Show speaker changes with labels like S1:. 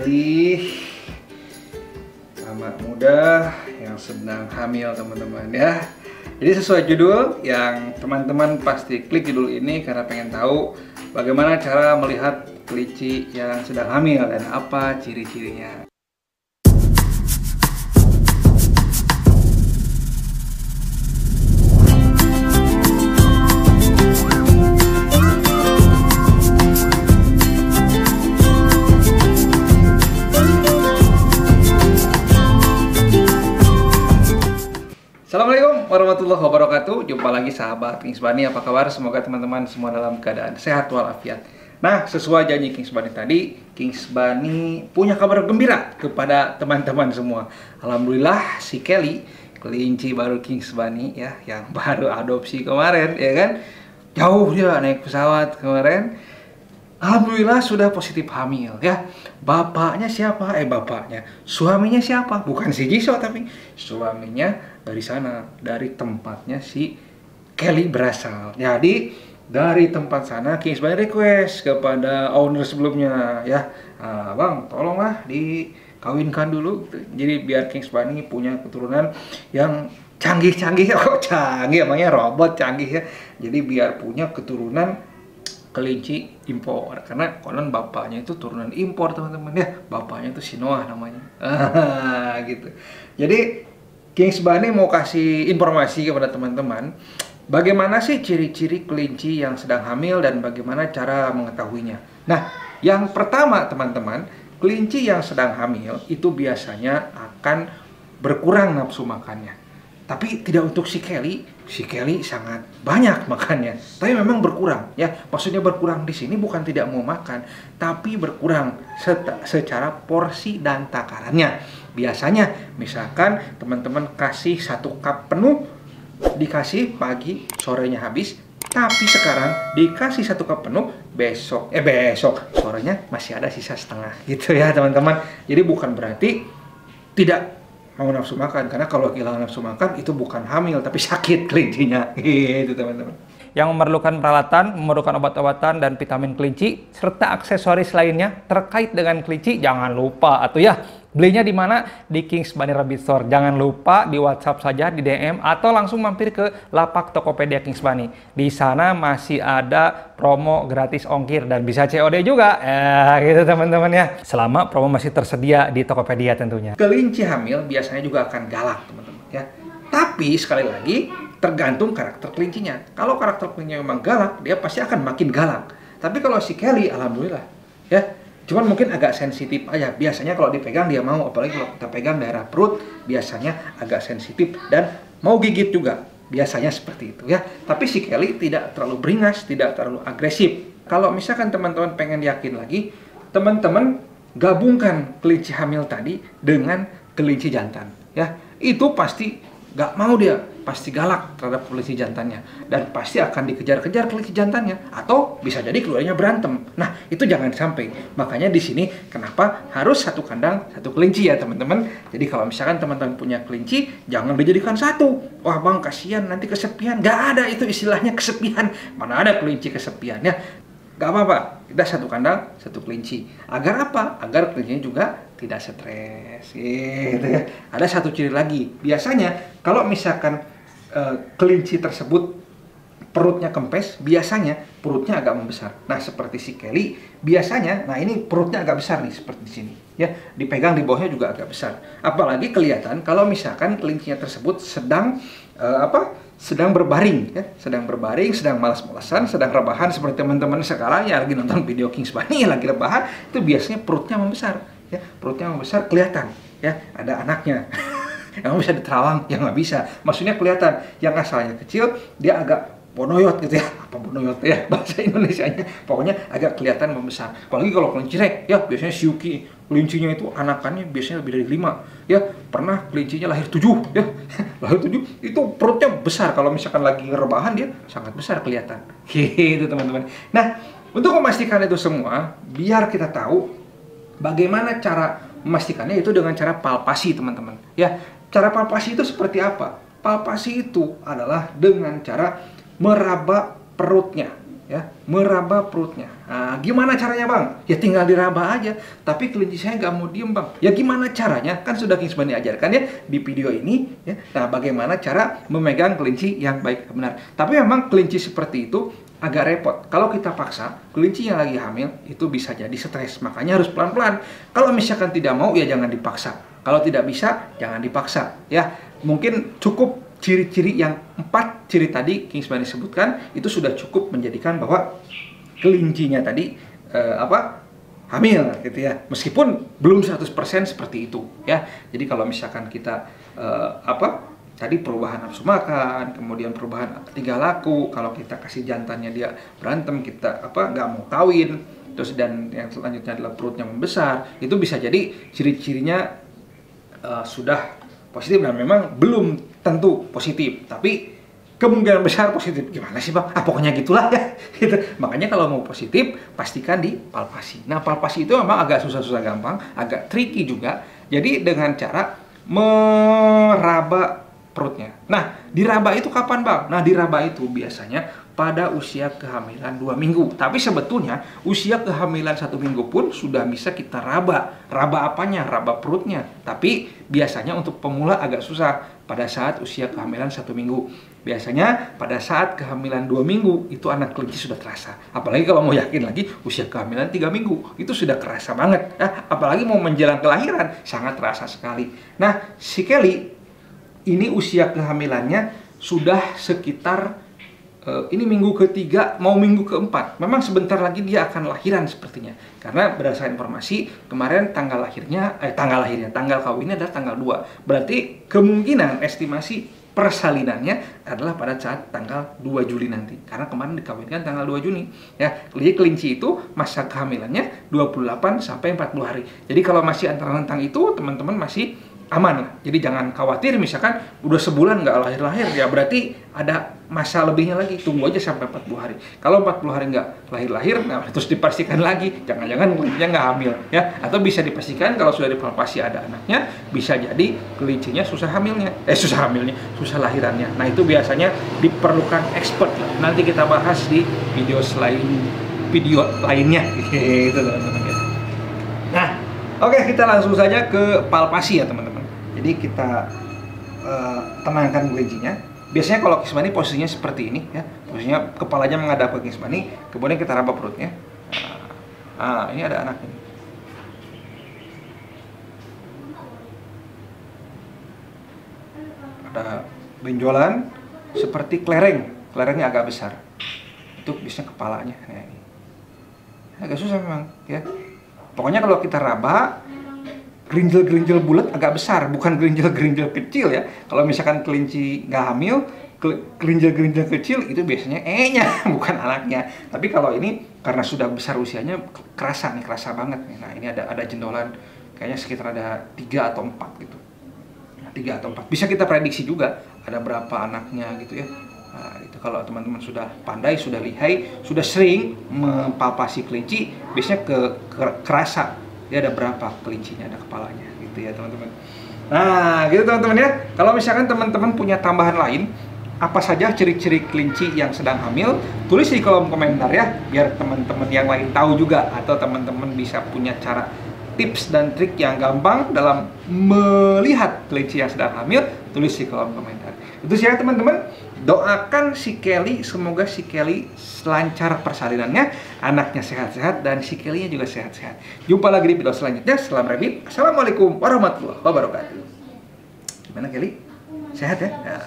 S1: bagi anak muda yang sedang hamil teman-teman ya. Jadi sesuai judul yang teman-teman pasti klik judul ini karena pengen tahu bagaimana cara melihat kelinci yang sedang hamil dan apa ciri-cirinya. Assalamualaikum warahmatullahi wabarakatuh. Jumpa lagi sahabat Kings Bunny. Apa kabar? Semoga teman-teman semua dalam keadaan sehat walafiat. Nah, sesuai janji Kings Bunny tadi, Kings Bunny punya kabar gembira kepada teman-teman semua. Alhamdulillah si Kelly, kelinci baru Kings Bunny ya, yang baru adopsi kemarin ya kan. Jauh dia naik pesawat kemarin. Alhamdulillah sudah positif hamil ya. Bapaknya siapa? Bapaknya. Suaminya siapa? Bukan si Jisoo tapi suaminya dari sana, dari tempatnya si Kelly berasal. Jadi dari tempat sana Kings Bunny request kepada owner sebelumnya ya. Bang, tolonglah dikawinkan dulu. Jadi biar Kings Bunny punya keturunan yang canggih-canggih. Oh, canggih emangnya robot canggih ya. Jadi biar punya keturunan kelinci impor, karena konon bapaknya itu turunan impor teman-teman ya, bapaknya itu si Noah namanya. Gitu. Jadi Kings Bunny mau kasih informasi kepada teman-teman bagaimana sih ciri-ciri kelinci yang sedang hamil dan bagaimana cara mengetahuinya. Nah, yang pertama teman-teman, kelinci yang sedang hamil itu biasanya akan berkurang nafsu makannya. Tapi tidak untuk si Kelly sangat banyak makannya. Tapi memang berkurang ya. Maksudnya berkurang di sini bukan tidak mau makan, tapi berkurang secara porsi dan takarannya. Biasanya misalkan teman-teman kasih 1 cup penuh, dikasih pagi, sorenya habis. Tapi sekarang dikasih 1 cup penuh, besok sorenya masih ada sisa setengah gitu ya teman-teman. Jadi bukan berarti tidak mau nafsu makan, karena kalau kehilangan nafsu makan itu bukan hamil tapi sakit kelincinya gitu teman-teman. Yang memerlukan peralatan, memerlukan obat-obatan dan vitamin kelinci serta aksesoris lainnya terkait dengan kelinci, jangan lupa atau ya belinya di mana? Di Kings Bunny Rabbit Store. Jangan lupa di WhatsApp saja, di DM atau langsung mampir ke lapak Tokopedia Kings Bunny. Di sana masih ada promo gratis ongkir dan bisa COD juga. Gitu teman-teman ya. Selama promo masih tersedia di Tokopedia tentunya. Kelinci hamil biasanya juga akan galak teman-teman ya. Tapi sekali lagi tergantung karakter kelincinya. Kalau karakter kelincinya memang galak, dia pasti akan makin galak. Tapi kalau si Kelly alhamdulillah ya, cuman mungkin agak sensitif aja. Biasanya kalau dipegang dia mau, apalagi kalau kita pegang daerah perut, biasanya agak sensitif dan mau gigit juga. Biasanya seperti itu ya. Tapi si Kelly tidak terlalu beringas, tidak terlalu agresif. Kalau misalkan teman-teman pengen yakin lagi, teman-teman gabungkan kelinci hamil tadi dengan kelinci jantan ya. Itu pasti nggak mau, dia pasti galak terhadap kelinci jantannya dan pasti akan dikejar-kejar kelinci jantannya, atau bisa jadi keduanya berantem. Nah, itu jangan sampai. Makanya di sini kenapa harus 1 kandang 1 kelinci ya teman-teman. Jadi kalau misalkan teman-teman punya kelinci, jangan dijadikan 1. Wah bang, kasihan nanti kesepian. Nggak ada itu istilahnya kesepian. Mana ada kelinci kesepian ya. Gak apa-apa, kita 1 kandang 1 kelinci. Agar apa? Agar kelincinya juga tidak stres gitu ya. Ada 1 ciri lagi. Biasanya kalau misalkan kelinci tersebut perutnya kempes, biasanya perutnya agak membesar. Nah, seperti si Kelly biasanya, nah ini perutnya agak besar nih seperti di sini ya. Dipegang di bawahnya juga agak besar. Apalagi kelihatan kalau misalkan kelincinya tersebut sedang sedang berbaring ya, sedang malas-malasan, sedang rebahan seperti teman-teman sekarang ya lagi nonton video Kings Bunny lagi rebahan, itu biasanya perutnya membesar ya. Perutnya membesar kelihatan ya, ada anaknya. Yang bisa diterawang, yang nggak bisa. Maksudnya kelihatan, yang asalnya kecil dia agak bonoyot gitu ya. Apa bonoyot ya bahasa Indonesianya? Pokoknya agak kelihatan membesar. Apalagi kalau kelinci rek ya, biasanya Shiuki kelincinya itu anakannya biasanya lebih dari 5 ya. Pernah kelincinya lahir 7 ya. Lahir 7 itu perutnya besar. Kalau misalkan lagi rebahan dia sangat besar kelihatan. Gitu teman-teman. Nah, untuk memastikan itu semua, biar kita tahu bagaimana cara memastikannya, itu dengan cara palpasi teman-teman ya. Cara palpasi itu seperti apa? Palpasi itu adalah dengan cara meraba perutnya ya, meraba perutnya. Nah, gimana caranya bang? Ya tinggal diraba aja. Tapi kelinci saya nggak mau diem bang. Ya gimana caranya? Kan sudah King Subani ajarkan ya di video ini. Ya. Nah, bagaimana cara memegang kelinci yang baik dan benar. Tapi memang kelinci seperti itu agak repot. Kalau kita paksa, kelinci yang lagi hamil itu bisa jadi stres. Makanya harus pelan-pelan. Kalau misalkan tidak mau, ya jangan dipaksa. Kalau tidak bisa, jangan dipaksa. Ya, mungkin cukup ciri-ciri yang 4 ciri tadi King Subani sebutkan itu sudah cukup menjadikan bahwa kelincinya tadi hamil gitu ya. Meskipun belum 100% seperti itu ya. Jadi kalau misalkan kita tadi perubahan nafsu makan, kemudian perubahan tingkah laku, kalau kita kasih jantannya dia berantem, kita nggak mau kawin, terus dan yang selanjutnya adalah perutnya membesar, itu bisa jadi ciri-cirinya sudah positif dan memang belum tentu positif, tapi kemungkinan besar positif. Gimana sih bang? Pokoknya gitulah ya. Gitu. Makanya kalau mau positif, pastikan dipalpasi. Nah, palpasi itu memang agak susah-susah gampang, agak tricky juga. Jadi dengan cara meraba perutnya. Nah, diraba itu kapan bang? Nah, diraba itu biasanya pada usia kehamilan 2 minggu. Tapi sebetulnya usia kehamilan 1 minggu pun sudah bisa kita raba. Raba apanya? Raba perutnya. Tapi biasanya untuk pemula agak susah pada saat usia kehamilan 1 minggu. Biasanya pada saat kehamilan 2 minggu itu anak kelinci sudah terasa. Apalagi kalau mau yakin lagi usia kehamilan 3 minggu itu sudah kerasa banget. Apalagi mau menjelang kelahiran sangat terasa sekali. Nah, si Kelly ini usia kehamilannya sudah sekitar ini minggu ketiga mau minggu keempat. Memang sebentar lagi dia akan lahiran sepertinya. Karena berdasarkan informasi kemarin tanggal kawinnya adalah tanggal 2. Berarti kemungkinan estimasi persalinannya adalah pada saat tanggal 2 Juli nanti. Karena kemarin dikawinkan tanggal 2 Juni. Ya, jadi kelinci itu masa kehamilannya 28 sampai 40 hari. Jadi kalau masih antara rentang itu teman-teman masih aman lah. Jadi jangan khawatir misalkan udah sebulan nggak lahir-lahir, ya berarti ada masa lebihnya lagi. Tunggu aja sampai 40 hari. Kalau 40 hari nggak lahir-lahir, nah terus dipastikan lagi. Jangan-jangan kelincinya nggak hamil ya. Atau bisa dipastikan kalau sudah dipalpasi ada anaknya, bisa jadi kelincinya susah lahirannya. Nah itu biasanya diperlukan expert lah. Nanti kita bahas di video lainnya gitu teman-teman. Nah, oke, kita langsung saja ke palpasi ya teman-teman. Jadi kita tenangkan kelincinya. Biasanya kalau King Subani posisinya seperti ini ya. Posisinya kepalanya menghadap ke King Subani, kemudian kita raba perutnya. Ini ada anak ini. Ada benjolan seperti kelerengnya agak besar. Itu biasanya kepalanya. Nah, ini agak susah memang ya. Pokoknya kalau kita raba, gerinjel-gerinjel bulat agak besar, bukan gerinjel-gerinjel kecil ya. Kalau misalkan kelinci nggak hamil, gerinjel-gerinjel kecil itu biasanya E-nya, bukan anaknya. Tapi kalau ini karena sudah besar usianya, kerasa banget nih. Nah ini ada jendolan, kayaknya sekitar ada 3 atau 4 gitu. 3 atau 4. Bisa kita prediksi juga ada berapa anaknya gitu ya. Nah, itu kalau teman-teman sudah pandai, sudah lihai, sudah sering mempalpasi kelinci, biasanya kerasa dia ada berapa kelincinya, ada kepalanya gitu ya teman-teman. Nah gitu teman-teman ya. Kalau misalkan teman-teman punya tambahan lain, apa saja ciri-ciri kelinci yang sedang hamil, tulis di kolom komentar ya, biar teman-teman yang lain tahu juga, atau teman-teman bisa punya cara tips dan trik yang gampang dalam melihat kelinci yang sedang hamil, tulis di kolom komentar. Itu sih ya teman-teman. Doakan si Kelly, semoga si Kelly lancar persalinannya, anaknya sehat-sehat, dan si Kelly-nya juga sehat-sehat. Jumpa lagi di video selanjutnya. Salam Rabbit. Assalamualaikum warahmatullahi wabarakatuh. Gimana Kelly? Sehat ya? Ya.